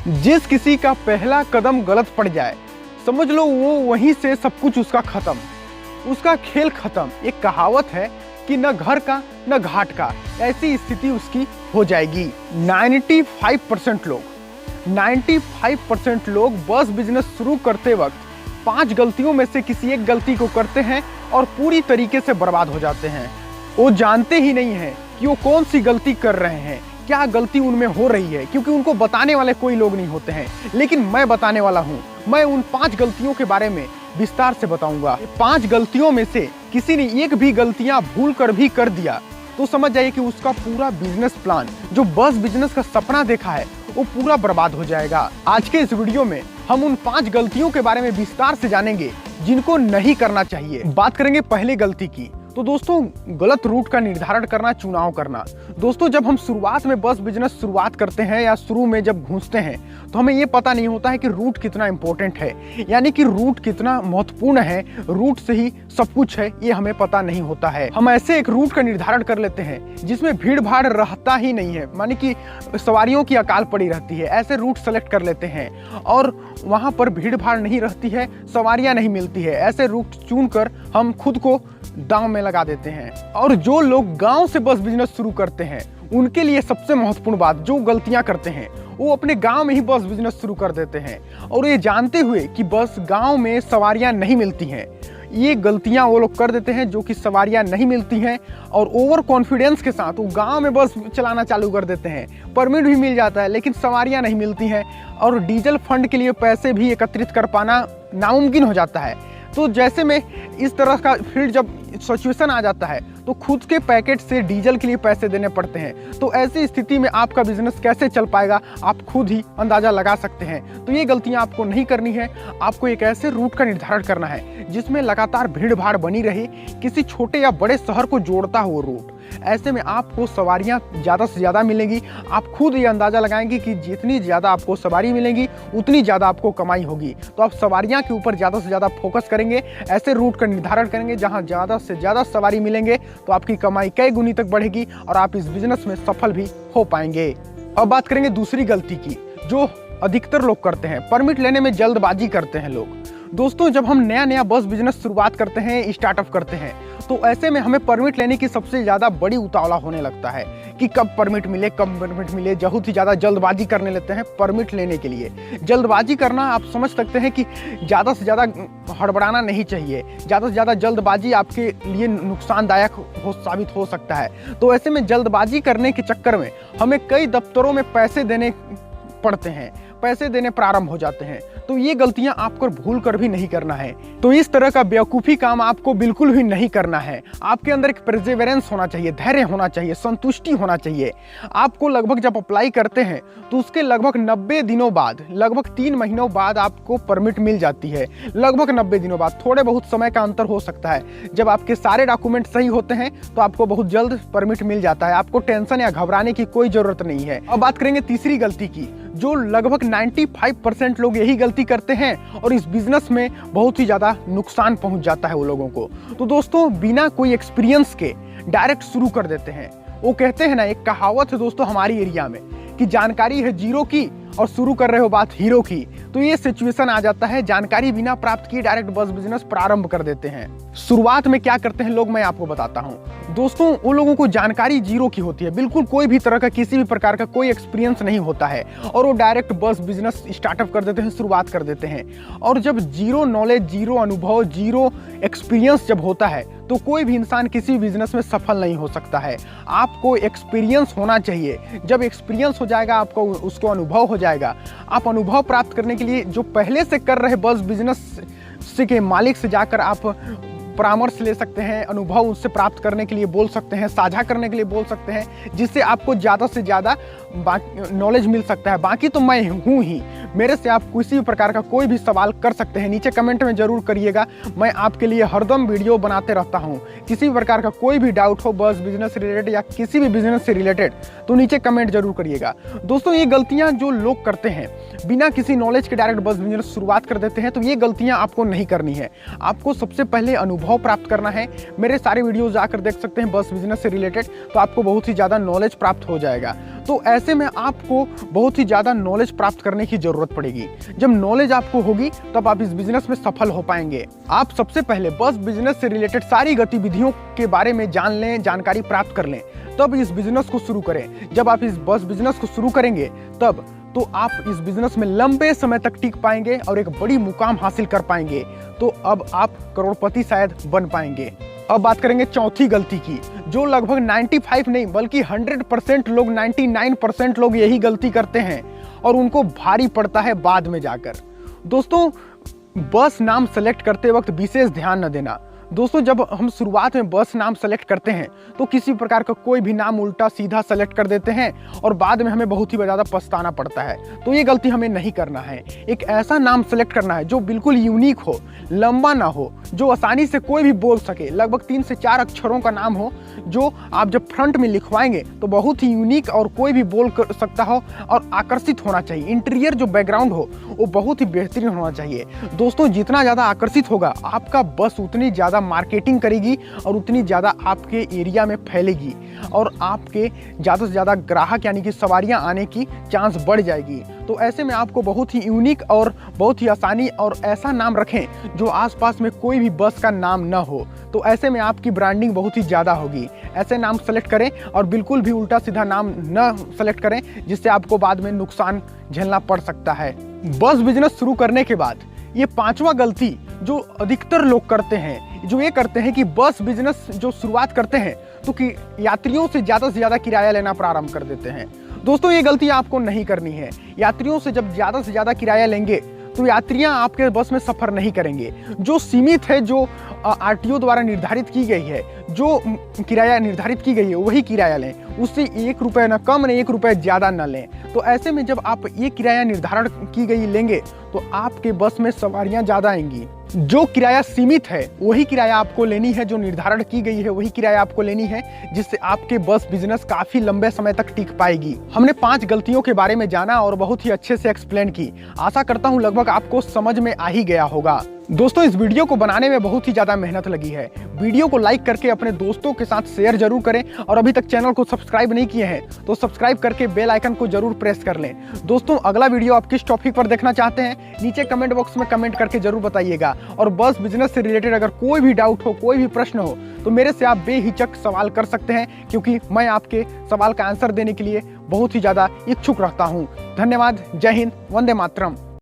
जिस किसी का पहला कदम गलत पड़ जाए, समझ लो वो वहीं से सब कुछ उसका खत्म, उसका खेल खत्म। एक कहावत है कि न घर का न घाट का, ऐसी स्थिति उसकी हो जाएगी। 95% लोग बस बिजनेस शुरू करते वक्त 5 गलतियों में से किसी एक गलती को करते हैं और पूरी तरीके से बर्बाद हो जाते हैं। वो जानते ही नहीं हैं कि वो कौन सी गलती कर रहे हैं, क्या गलती उनमें हो रही है, क्योंकि उनको बताने वाले कोई लोग नहीं होते हैं। लेकिन मैं बताने वाला हूँ, मैं उन 5 गलतियों के बारे में विस्तार से बताऊंगा। 5 गलतियों में से किसी ने एक भी गलतियां भूल कर भी कर दिया तो समझ जाइए कि उसका पूरा बिजनेस प्लान, जो बस बिजनेस का सपना देखा है, वो पूरा बर्बाद हो जाएगा। आज के इस वीडियो में हम उन 5 गलतियों के बारे में विस्तार से जानेंगे जिनको नहीं करना चाहिए। बात करेंगे पहली गलती की, तो दोस्तों गलत रूट का निर्धारण करना, चुनाव करना। दोस्तों जब हम शुरुआत में बस बिजनेस शुरुआत करते हैं या शुरू में जब घुसते हैं तो हमें ये पता नहीं होता है कि रूट कितना इंपॉर्टेंट है, यानी कि रूट कितना महत्वपूर्ण है, रूट से ही सब कुछ है, ये हमें पता नहीं होता है। हम ऐसे एक रूट का निर्धारण कर लेते हैं जिसमें भीड़ भाड़ रहता ही नहीं है, माने कि सवारियों की अकाल पड़ी रहती है। ऐसे रूट सेलेक्ट कर लेते हैं और वहाँ पर भीड़ भाड़ नहीं रहती है, सवारियाँ नहीं मिलती है। ऐसे रूट चुनकर हम खुद को दांव में लगा देते हैं। और जो लोग गांव से बस बिजनेस शुरू करते हैं उनके लिए सबसे महत्वपूर्ण बात, जो गलतियां करते हैं, वो अपने गांव में ही बस बिजनेस शुरू कर देते हैं और ये जानते हुए कि बस गांव में सवारियां नहीं मिलती हैं। ये गलतियां वो लोग कर देते हैं जो कि सवारियां नहीं मिलती हैं और ओवर कॉन्फिडेंस के साथ वो गांव में बस चलाना चालू कर देते हैं। परमिट भी मिल जाता है लेकिन सवारियां नहीं मिलती हैं और डीजल फंड के लिए पैसे भी एकत्रित कर पाना नामुमकिन हो जाता है। तो जैसे में इस तरह का फील्ड जब सिचुएशन आ जाता है तो खुद के पैकेट से डीजल के लिए पैसे देने पड़ते हैं। तो ऐसी स्थिति में आपका बिजनेस कैसे चल पाएगा, आप खुद ही अंदाजा लगा सकते हैं। तो ये गलतियां आपको नहीं करनी है। आपको एक ऐसे रूट का निर्धारण करना है जिसमें लगातार भीड़ भाड़ बनी रहे, किसी छोटे या बड़े शहर को जोड़ता हो रूट। ऐसे में आपको सवारियां ज़्यादा से ज़्यादा मिलेंगी। आप खुद ये अंदाज़ा लगाएंगे कि जितनी ज़्यादा आपको सवारी मिलेंगी उतनी ज़्यादा आपको कमाई होगी। तो आप सवारियां के ऊपर ज़्यादा से ज़्यादा फोकस करेंगे, ऐसे रूट का निर्धारण करेंगे जहां ज़्यादा से ज़्यादा सवारी मिलेंगे, तो आपकी कमाई कई गुनी तक बढ़ेगी और आप इस बिजनेस में सफल भी हो पाएंगे। अब बात करेंगे दूसरी गलती की, जो अधिकतर लोग करते हैं, परमिट लेने में जल्दबाजी करते हैं लोग। दोस्तों जब हम नया बस बिजनेस शुरुआत करते हैं, स्टार्टअप करते हैं, तो ऐसे में हमें परमिट लेने की सबसे ज़्यादा बड़ी उतावला होने लगता है कि कब परमिट मिले, कब परमिट मिले। बहुत ही ज़्यादा जल्दबाजी करने लगते हैं परमिट लेने के लिए। जल्दबाजी करना, आप समझ सकते हैं कि ज़्यादा से ज़्यादा हड़बड़ाना नहीं चाहिए। ज़्यादा से ज़्यादा जल्दबाजी आपके लिए नुकसानदायक साबित हो सकता है। तो ऐसे में जल्दबाजी करने के चक्कर में हमें कई दफ्तरों में पैसे देने पड़ते हैं, पैसे देने प्रारंभ हो जाते हैं। तो ये गलतियां आपको भूल कर भी नहीं करना है। तो इस तरह का बेवकूफ़ी काम आपको बिल्कुल भी नहीं करना है। आपके अंदर एक परसेवरेंस होना चाहिए, धैर्य होना चाहिए, संतुष्टि होना चाहिए। आपको लगभग जब अप्लाई करते हैं तो उसके लगभग 90 दिनों बाद, लगभग 3 महीनों बाद आपको परमिट मिल जाती है। लगभग 90 दिनों बाद, थोड़े बहुत समय का अंतर हो सकता है। जब आपके सारे डॉक्यूमेंट सही होते हैं तो आपको बहुत जल्द परमिट मिल जाता है। आपको टेंशन या घबराने की कोई ज़रूरत नहीं है। अब बात करेंगे तीसरी गलती की, जो लगभग 95% लोग यही गलती करते हैं और इस बिजनेस में बहुत ही ज़्यादा नुकसान पहुंच जाता है वो लोगों को। तो दोस्तों बिना कोई एक्सपीरियंस के डायरेक्ट शुरू कर देते हैं। वो कहते हैं ना, एक कहावत है दोस्तों हमारी एरिया में कि जानकारी है जीरो की और शुरू कर रहे हो बात हीरो की। तो ये सिचुएशन आ जाता है, जानकारी बिना प्राप्त किए डायरेक्ट बस बिजनेस प्रारंभ कर देते हैं। शुरुआत में क्या करते हैं लोग, मैं आपको बताता हूँ। दोस्तों वो लोगों को जानकारी जीरो की होती है, बिल्कुल कोई भी तरह का, किसी भी प्रकार का कोई एक्सपीरियंस नहीं होता है और वो डायरेक्ट बस बिजनेस स्टार्टअप कर देते हैं, शुरुआत कर देते हैं। और जब जीरो नॉलेज, जीरो अनुभव, जीरो एक्सपीरियंस जब होता है तो कोई भी इंसान किसी बिजनेस में सफल नहीं हो सकता है। आपको एक्सपीरियंस होना चाहिए। जब एक्सपीरियंस हो जाएगा, आपको उसको अनुभव हो जाएगा। आप अनुभव प्राप्त करने के लिए जो पहले से कर रहे बस बिजनेस के मालिक से जाकर आप परामर्श ले सकते हैं, अनुभव उससे प्राप्त करने के लिए बोल सकते हैं, साझा करने के लिए बोल सकते हैं, जिससे आपको ज़्यादा से ज़्यादा नॉलेज मिल सकता है। बाकी तो मैं हूँ ही, मेरे से आप किसी भी प्रकार का कोई भी सवाल कर सकते हैं, नीचे कमेंट में ज़रूर करिएगा। मैं आपके लिए हरदम वीडियो बनाते रहता हूँ। किसी भी प्रकार का कोई भी डाउट हो बस बिजनेस से रिलेटेड या किसी भी बिजनेस से रिलेटेड, तो नीचे कमेंट जरूर करिएगा। दोस्तों ये गलतियाँ जो लोग करते हैं बिना किसी नॉलेज के डायरेक्ट बस बिजनेस शुरुआत कर देते हैं, तो ये गलतियां आपको नहीं करनी है। आपको सबसे पहले अनुभव प्राप्त करना है। मेरे सारे वीडियो जाकर देख सकते हैं बस बिजनेस से रिलेटेड, तो आपको बहुत ही ज़्यादा नॉलेज प्राप्त हो जाएगा। तो ऐसे में आपको बहुत ही ज़्यादा नॉलेज प्राप्त करने की ज़रूरत पड़ेगी। जब नॉलेज आपको होगी तब आप इस बिजनेस में सफल हो पाएंगे। आप सबसे पहले बस बिजनेस से रिलेटेड सारी गतिविधियों के बारे में जान लें, जानकारी प्राप्त कर लें, तब इस बिजनेस को शुरू करें। जब आप इस बस बिजनेस को शुरू करेंगे तब तो आप इस बिजनेस में लंबे समय तक टिक पाएंगे और एक बड़ी मुकाम हासिल कर पाएंगे। तो अब आप करोड़पति शायद बन पाएंगे। अब बात करेंगे चौथी गलती की, जो लगभग 95 नहीं बल्कि 100% लोग, 99% लोग यही गलती करते हैं और उनको भारी पड़ता है बाद में जाकर। दोस्तों, बस नाम सेलेक्ट करते वक्त विशेष ध्यान न देना। दोस्तों, जब हम शुरुआत में बस नाम सेलेक्ट करते हैं तो किसी प्रकार का कोई भी नाम उल्टा सीधा सेलेक्ट कर देते हैं और बाद में हमें बहुत ही ज़्यादा पछताना पड़ता है। तो ये गलती हमें नहीं करना है। एक ऐसा नाम सेलेक्ट करना है जो बिल्कुल यूनिक हो, लंबा ना हो, जो आसानी से कोई भी बोल सके, लगभग 3 से 4 अक्षरों का नाम हो, जो आप जब फ्रंट में लिखवाएंगे तो बहुत ही यूनिक और कोई भी बोल कर सकता हो और आकर्षित होना चाहिए। इंटीरियर जो बैकग्राउंड हो वो बहुत ही बेहतरीन होना चाहिए। दोस्तों, जितना ज़्यादा आकर्षित होगा आपका बस उतनी ज़्यादा मार्केटिंग करेगी और उतनी ज़्यादा आपके एरिया में फैलेगी और आपके ज़्यादा से ज़्यादा ग्राहक यानी कि सवारियां आने की चांस बढ़ जाएगी। तो ऐसे में आपको बहुत ही यूनिक और बहुत ही आसानी और ऐसा नाम रखें जो आसपास में कोई भी बस का नाम ना हो। तो ऐसे में आपकी ब्रांडिंग बहुत ही ज़्यादा होगी। ऐसे नाम सेलेक्ट करें और बिल्कुल भी उल्टा सीधा नाम न सेलेक्ट करें जिससे आपको बाद में नुकसान झेलना पड़ सकता है। बस बिजनेस शुरू करने के बाद ये 5वां गलती जो अधिकतर लोग करते हैं, जो ये करते हैं कि बस बिजनेस जो शुरुआत करते हैं तो कि यात्रियों से ज़्यादा किराया लेना प्रारंभ कर देते हैं। दोस्तों, ये गलती आपको नहीं करनी है। यात्रियों से जब ज़्यादा से ज़्यादा किराया लेंगे तो यात्रियां आपके बस में सफ़र नहीं करेंगे। जो सीमित है, जो आरटीओ द्वारा निर्धारित की गई है, जो किराया निर्धारित की गई है वही किराया लें। उससे 1 रुपये न कम न 1 रुपये ज़्यादा न लें। तो ऐसे में जब आप ये किराया निर्धारण की गई लेंगे तो आपके बस में सवारियां ज़्यादा आएंगी। जो किराया सीमित है वही किराया आपको लेनी है, जो निर्धारण की गई है वही किराया आपको लेनी है, जिससे आपके बस बिजनेस काफ़ी लंबे समय तक टिक पाएगी। हमने 5 गलतियों के बारे में जाना और बहुत ही अच्छे से एक्सप्लेन की। आशा करता हूँ लगभग आपको समझ में आ ही गया होगा। दोस्तों, इस वीडियो को बनाने में बहुत ही ज़्यादा मेहनत लगी है। वीडियो को लाइक करके अपने दोस्तों के साथ शेयर जरूर करें और अभी तक चैनल को सब्सक्राइब नहीं किए हैं तो सब्सक्राइब करके बेल आइकन को जरूर प्रेस कर लें। दोस्तों, अगला वीडियो आप किस टॉपिक पर देखना चाहते हैं नीचे कमेंट बॉक्स में कमेंट करके जरूर बताइएगा। और बस बिजनेस से रिलेटेड अगर कोई भी डाउट हो, कोई भी प्रश्न हो तो मेरे से आप बेहिचक सवाल कर सकते हैं, क्योंकि मैं आपके सवाल का आंसर देने के लिए बहुत ही ज़्यादा इच्छुक रहता हूँ। धन्यवाद। जय हिंद। वंदे मातरम।